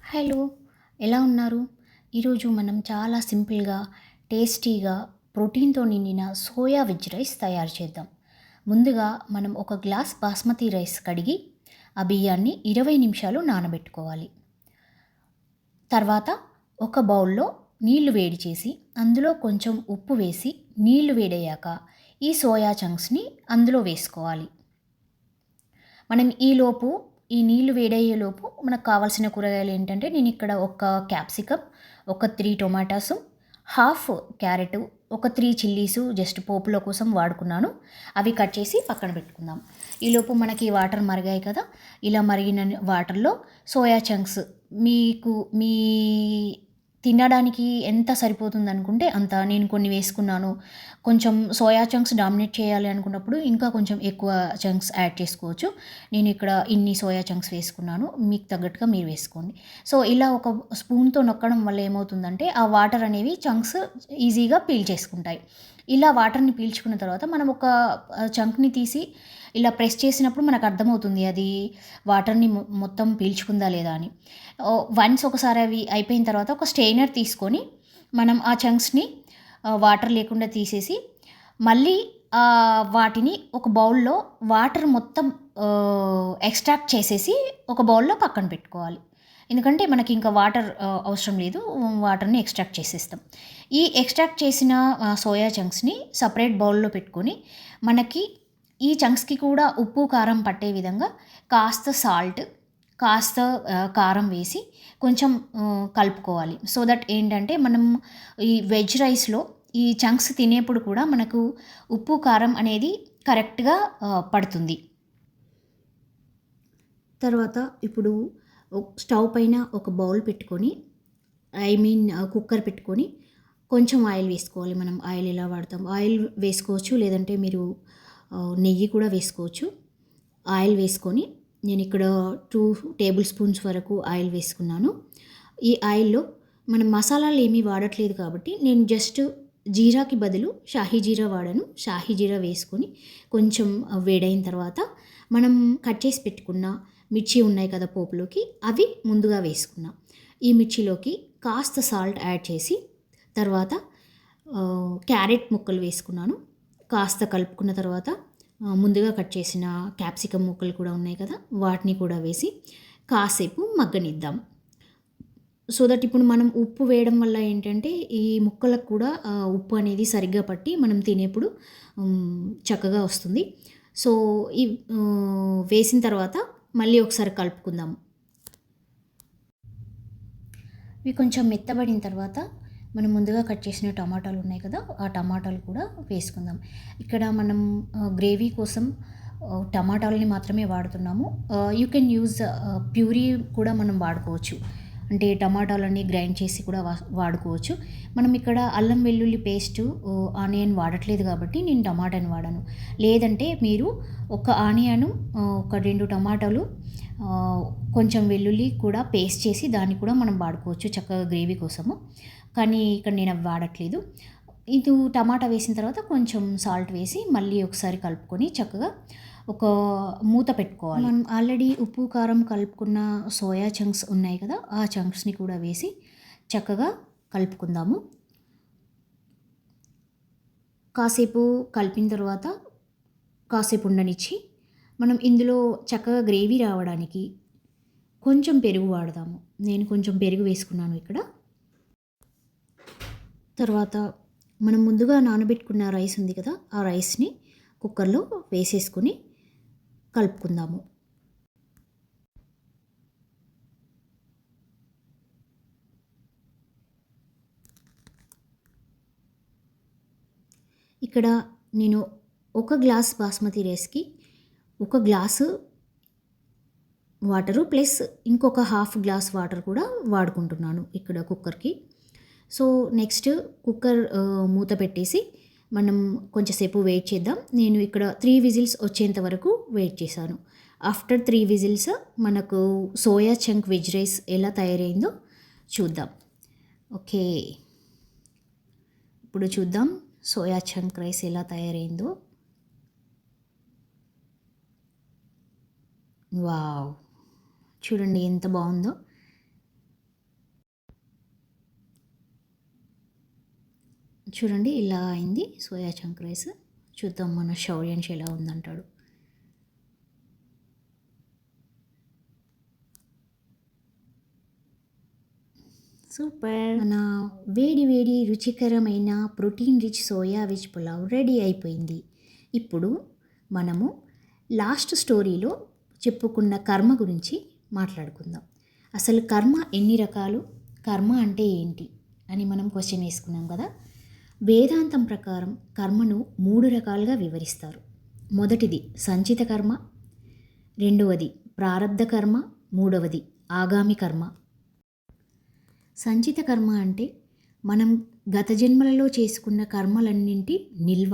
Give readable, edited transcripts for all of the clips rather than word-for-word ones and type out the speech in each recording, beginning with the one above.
Hello! ఎలా ఉన్నారు? ఈరోజు మనం చాలా సింపుల్‌గా, టేస్టీగా, ప్రోటీన్‌తో నిండిన సోయా వెజ్ రైస్ తయారు చేద్దాం. ముందుగా మనం ఒక గ్లాస్ బాస్మతి రైస్ కడిగి, ఆ బియ్యాన్ని 20 నిమిషాలు నానబెట్టుకోవాలి. తర్వాత ఒక బౌల్‌లో నీళ్లు వేడి చేసి, అందులో కొంచెం ఉప్పు వేసి, నీళ్లు వేడయ్యాక ఈ సోయా చంక్స్‌ని అందులో వేసుకోవాలి. మనం ఈ నీళ్లు వేడయ్యేలోపు మనకు కావాల్సిన కూరగాయలేంటంటే, నేనిక్కడ ఒక క్యాప్సికమ్, ఒక 3 టొమాటోసు, హాఫ్ క్యారెటు, ఒక 3 చిల్లీసు జస్ట్ పోపులో కోసం వాడుకున్నాను. అవి కట్ చేసి పక్కన పెట్టుకుందాం. ఈలోపు మనకి వాటర్ మరిగాయి కదా! ఇలా మరిగిన వాటర్‌లో సోయా చంక్స్ మీకు మీ తినడానికి ఎంత సరిపోతుందనుకుంటే అంత. నేను కొన్ని వేసుకున్నాను. కొంచెం సోయా చంక్స్ డామినేట్ చేయాలి అనుకున్నప్పుడు ఇంకా కొంచెం ఎక్కువ చంక్స్ యాడ్ చేసుకోవచ్చు. నేను ఇక్కడ ఇన్ని సోయా చంక్స్ వేసుకున్నాను. మీకు తగ్గట్టుగా మీరు వేసుకోండి. సో, ఇలా ఒక స్పూన్‌తో నొక్కడం వల్ల ఏమవుతుందంటే, ఆ వాటర్ అనేవి చంక్స్ ఈజీగా పీల్చేసుకుంటాయి. ఇలా వాటర్‌ని పీల్చుకున్న తర్వాత మనం ఒక చంక్‌ని తీసి ఇలా ప్రెస్ చేసినప్పుడు మనకు అర్థమవుతుంది అది వాటర్‌ని మొత్తం పీల్చుకుందా లేదా అని. వన్స్ ఒకసారి అవి అయిపోయిన తర్వాత ఒక స్ట్రెయినర్ తీసుకొని మనం ఆ చంక్స్‌ని వాటర్ లేకుండా తీసేసి మళ్ళీ వాటిని ఒక బౌల్‌లో వాటర్ మొత్తం ఎక్స్ట్రాక్ట్ చేసేసి ఒక బౌల్‌లో పక్కన పెట్టుకోవాలి. ఎందుకంటే మనకి ఇంకా వాటర్ అవసరం లేదు. వాటర్‌ని ఎక్స్ట్రాక్ట్ చేసేస్తాం. ఈ ఎక్స్ట్రాక్ట్ చేసిన సోయా చంక్స్‌ని సెపరేట్ బౌల్‌లో పెట్టుకొని మనకి ఈ చంక్స్‌కి కూడా ఉప్పు, కారం పట్టే విధంగా కాస్త సాల్ట్, కాస్త కారం వేసి కొంచెం కలుపుకోవాలి. సో దట్ ఏంటంటే మనం ఈ వెజ్ రైస్‌లో ఈ చంక్స్ తినేప్పుడు కూడా మనకు ఉప్పు, కారం అనేది కరెక్ట్‌గా పడుతుంది. తర్వాత ఇప్పుడు స్టవ్ పైన ఒక బౌల్ పెట్టుకొని కుక్కర్ పెట్టుకొని కొంచెం ఆయిల్ వేసుకోవాలి. మనం ఆయిల్ ఎలా వాడతాం ఆయిల్ వేసుకోవచ్చు. లేదంటే మీరు నెయ్యి కూడా వేసుకోవచ్చు. ఆయిల్ వేసుకొని నేనిక్కడ 2 టేబుల్ స్పూన్స్ వరకు ఆయిల్ వేసుకున్నాను. ఈ ఆయిల్‌లో మనం మసాలాలు ఏమీ వాడట్లేదు కాబట్టి నేను జస్ట్ జీరాకి బదులు షాహీ జీరా వాడాను. షాహీ జీరా వేసుకొని కొంచెం వేడైన తర్వాత మనం కట్ చేసి పెట్టుకున్న మిర్చి ఉన్నాయి కదా పోపులోకి, అవి ముందుగా వేసుకున్నా. ఈ మిర్చిలోకి కాస్త సాల్ట్ యాడ్ చేసి తర్వాత క్యారెట్ ముక్కలు వేసుకున్నాను. కాస్త కలుపుకున్న తర్వాత ముందుగా కట్ చేసిన క్యాప్సికమ్ ముక్కలు కూడా ఉన్నాయి కదా! వాటిని కూడా వేసి కాసేపు మగ్గనిద్దాం. సో దట్ ఇప్పుడు మనం ఉప్పు వేయడం వల్ల ఏంటంటే, ఈ ముక్కలకు కూడా ఉప్పు అనేది సరిగ్గా పట్టి మనం తినేప్పుడు చక్కగా వస్తుంది. సో, ఈ వేసిన తర్వాత మళ్ళీ ఒకసారి కలుపుకుందాం. ఇవి కొంచెం మెత్తబడిన తర్వాత మనం ముందుగా కట్ చేసిన టమాటాలు ఉన్నాయి కదా! ఆ టమాటాలు కూడా వేసుకుందాం. ఇక్కడ మనం గ్రేవీ కోసం టమాటాలని మాత్రమే వాడుతున్నాము. యూ కెన్ యూజ్ ప్యూరీ కూడా మనం వాడుకోవచ్చు. అంటే టమాటాలన్నీ గ్రైండ్ చేసి కూడా వాడుకోవచ్చు. మనం ఇక్కడ అల్లం వెల్లుల్లి పేస్టు, ఆనియన్ వాడట్లేదు కాబట్టి నేను టమాటాని వాడాను. లేదంటే మీరు ఒక ఆనియను, ఒక 2 టమాటాలు, కొంచెం వెల్లుల్లి కూడా పేస్ట్ చేసి దాన్ని కూడా మనం వాడుకోవచ్చు చక్కగా గ్రేవీ కోసము. కానీ ఇక్కడ నేను అవి వాడట్లేదు. ఇది టమాటా వేసిన తర్వాత కొంచెం సాల్ట్ వేసి మళ్ళీ ఒకసారి కలుపుకొని చక్కగా ఒక మూత పెట్టుకోవాలి. మనం ఆల్రెడీ ఉప్పు, కారం కలుపుకున్న సోయా చంక్స్ ఉన్నాయి కదా! ఆ చంక్స్‌ని కూడా వేసి చక్కగా కలుపుకుందాము. కాసేపు కలిపిన తర్వాత కాసేపు ఉండనిచ్చి మనం ఇందులో చక్కగా గ్రేవీ రావడానికి కొంచెం పెరుగు వాడదాము. నేను కొంచెం పెరుగు వేసుకున్నాను ఇక్కడ. తర్వాత మనం ముందుగా నానబెట్టుకున్న రైస్ ఉంది కదా! ఆ రైస్‌ని కుక్కర్‌లో వేసేసుకొని కలుపుకుందాము. ఇక్కడ నేను ఒక గ్లాస్ బాస్మతి రైస్‌కి ఒక గ్లాసు వాటరు ప్లస్ ఇంకొక హాఫ్ గ్లాస్ వాటర్ కూడా వాడుకుంటున్నాను ఇక్కడ కుక్కర్‌కి. సో, నెక్స్ట్ కుక్కర్ మూత పెట్టేసి మనం కొంచెంసేపు వెయిట్ చేద్దాం. నేను ఇక్కడ 3 విజిల్స్ వచ్చేంత వరకు వెయిట్ చేశాను. ఆఫ్టర్ 3 విజిల్స్ మనకు సోయా చంక్ వెజ్ రైస్ ఎలా తయారైందో చూద్దాం. ఓకే. ఇప్పుడు చూద్దాం సోయా చంక్ రైస్ ఎలా తయారైందో. వావ్! చూడండి ఎంత బావుందో. చూడండి ఇలా అయింది సోయా చంక్ రైస్. చూద్దాం మన శౌర్యంష్ ఎలా ఉందంటాడు. సూపర్! మన వేడి వేడి రుచికరమైన protein rich soya veg pulao ready అయిపోయింది. ఇప్పుడు మనము లాస్ట్ స్టోరీలో చెప్పుకున్న కర్మ గురించి మాట్లాడుకుందాం. అసలు కర్మ ఎన్ని రకాలు, కర్మ అంటే ఏంటి అని మనం క్వశ్చన్ వేసుకున్నాం కదా. వేదాంతం ప్రకారం కర్మను 3 రకాలుగా వివరిస్తారు. మొదటిది సంచిత కర్మ, రెండవది ప్రారబ్ధ కర్మ, మూడవది ఆగామి కర్మ. సంచిత కర్మ అంటే మనం గత జన్మలలో చేసుకున్న కర్మలన్నింటి నిల్వ.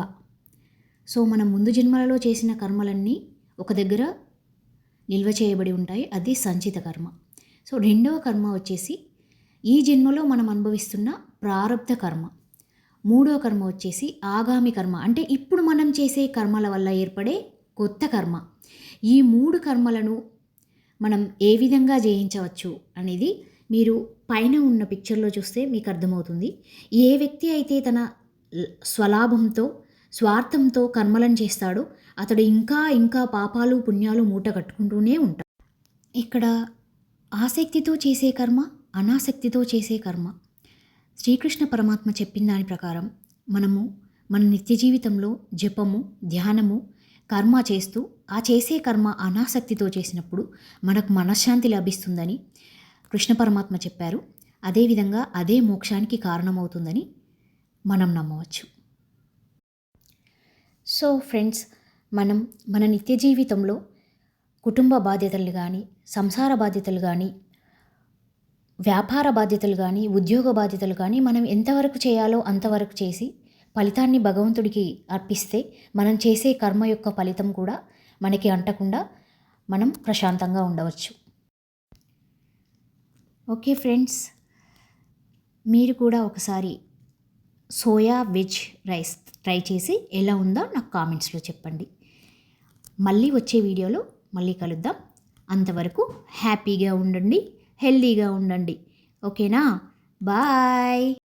సో మనం ముందు జన్మలలో చేసిన కర్మలన్నీ ఒక దగ్గర నిల్వ చేయబడి ఉంటాయి, అది సంచిత కర్మ. సో రెండవ కర్మ వచ్చేసి ఈ జన్మలో మనం అనుభవిస్తున్న ప్రారబ్ధ కర్మ. మూడవ కర్మ వచ్చేసి ఆగామి కర్మ, అంటే ఇప్పుడు మనం చేసే కర్మల వల్ల ఏర్పడే కొత్త కర్మ. ఈ 3 కర్మలను మనం ఏ విధంగా జయించవచ్చు అనేది మీరు పైన ఉన్న పిక్చర్లో చూస్తే మీకు అర్థమవుతుంది. ఏ వ్యక్తి అయితే తన స్వలాభంతో స్వార్థంతో కర్మలను చేస్తాడో అతడు ఇంకా ఇంకా పాపాలు పుణ్యాలు మూట కట్టుకుంటూనే ఉంటాడు. ఇక్కడ ఆసక్తితో చేసే కర్మ, అనాసక్తితో చేసే కర్మ. శ్రీకృష్ణ పరమాత్మ చెప్పిన దాని ప్రకారం మనము మన నిత్య జీవితంలో జపము, ధ్యానము, కర్మ చేస్తూ ఆ చేసే కర్మ అనాసక్తితో చేసినప్పుడు మనకు మనశ్శాంతి లభిస్తుందని కృష్ణ పరమాత్మ చెప్పారు. అదేవిధంగా అదే మోక్షానికి కారణమవుతుందని మనం నమ్మవచ్చు. సో ఫ్రెండ్స్, మనం మన నిత్య జీవితంలో కుటుంబ బాధ్యతలు కానీ, సంసార బాధ్యతలు కానీ, వ్యాపార బాధ్యతలు కానీ, ఉద్యోగ బాధ్యతలు కానీ మనం ఎంతవరకు చేయాలో అంతవరకు చేసి ఫలితాన్ని భగవంతుడికి అర్పిస్తే మనం చేసే కర్మ యొక్క ఫలితం కూడా మనకి అంటకుండా మనం ప్రశాంతంగా ఉండవచ్చు. ఓకే ఫ్రెండ్స్, మీరు కూడా ఒకసారి సోయా వెజ్ రైస్ ట్రై చేసి ఎలా ఉందో నాకు కామెంట్స్లో చెప్పండి. మళ్ళీ వచ్చే వీడియోలో మళ్ళీ కలుద్దాం. అంతవరకు హ్యాపీగా ఉండండి, హెల్దీగా ఉండండి. ఓకేనా? బాయ్.